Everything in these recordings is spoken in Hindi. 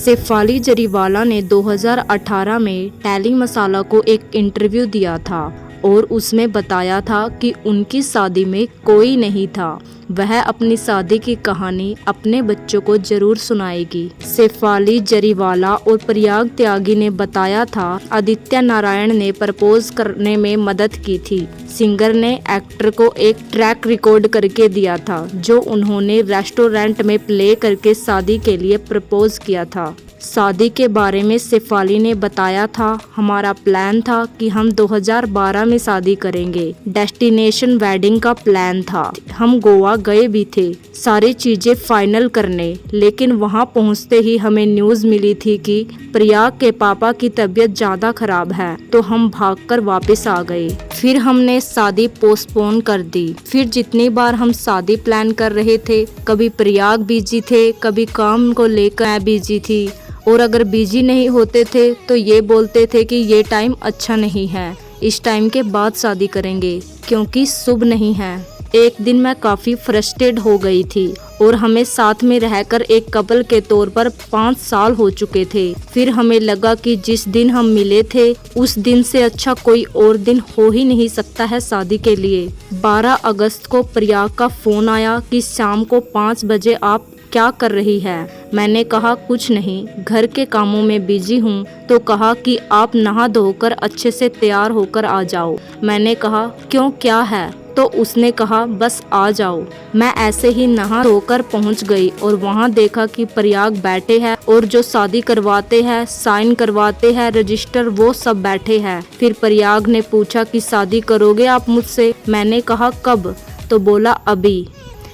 शेफाली जरीवाला ने 2018 में टेली मसाला को एक इंटरव्यू दिया था और उसमें बताया था कि उनकी शादी में कोई नहीं था। वह अपनी शादी की कहानी अपने बच्चों को जरूर सुनाएगी। शेफाली जरीवाला और प्रयाग त्यागी ने बताया था आदित्य नारायण ने प्रपोज करने में मदद की थी। सिंगर ने एक्टर को एक ट्रैक रिकॉर्ड करके दिया था जो उन्होंने रेस्टोरेंट में प्ले करके शादी के लिए प्रपोज किया था। शादी के बारे में शेफाली ने बताया था, हमारा प्लान था कि हम 2012 में शादी करेंगे। डेस्टिनेशन वेडिंग का प्लान था। हम गोवा गए भी थे सारी चीजें फाइनल करने, लेकिन वहां पहुंचते ही हमें न्यूज़ मिली थी कि प्रयाग के पापा की तबीयत ज्यादा खराब है, तो हम भागकर वापस आ गए। फिर हमने शादी पोस्टपोन कर दी। फिर जितनी बार हम शादी प्लान कर रहे थे, कभी प्रयाग बिजी थे, कभी काम को लेकर मैं बिजी थी, और अगर बिजी नहीं होते थे तो ये बोलते थे कि ये टाइम अच्छा नहीं है, इस टाइम के बाद शादी करेंगे क्योंकि शुभ नहीं है। एक दिन मैं काफ़ी फ्रस्ट्रेट हो गई थी और हमें साथ में रहकर एक कपल के तौर पर 5 साल हो चुके थे। फिर हमें लगा कि जिस दिन हम मिले थे उस दिन से अच्छा कोई और दिन हो ही नहीं सकता है शादी के लिए। 12 अगस्त को प्रयाग का फ़ोन आया कि शाम को 5 बजे आप क्या कर रही है। मैंने कहा कुछ नहीं, घर के कामों में बिजी हूँ। तो कहा कि आप नहा धोकर अच्छे से तैयार होकर आ जाओ। मैंने कहा क्यों, क्या है? तो उसने कहा बस आ जाओ। मैं ऐसे ही नहा धोकर पहुंच गई और वहां देखा कि प्रयाग बैठे हैं और जो शादी करवाते हैं, साइन करवाते हैं रजिस्टर, वो सब बैठे हैं। फिर प्रयाग ने पूछा कि शादी करोगे आप मुझसे? मैंने कहा कब? तो बोला अभी।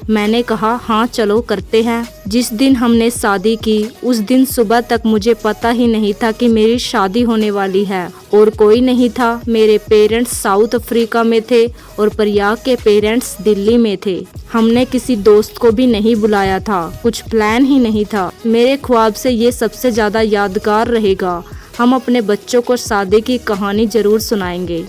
मैंने कहा हाँ चलो करते हैं। जिस दिन हमने शादी की उस दिन सुबह तक मुझे पता ही नहीं था कि मेरी शादी होने वाली है, और कोई नहीं था। मेरे पेरेंट्स साउथ अफ्रीका में थे और प्रयाग के पेरेंट्स दिल्ली में थे। हमने किसी दोस्त को भी नहीं बुलाया था, कुछ प्लान ही नहीं था। मेरे ख्वाब से ये सबसे ज़्यादा यादगार रहेगा। हम अपने बच्चों को शादी की कहानी जरूर सुनाएंगे।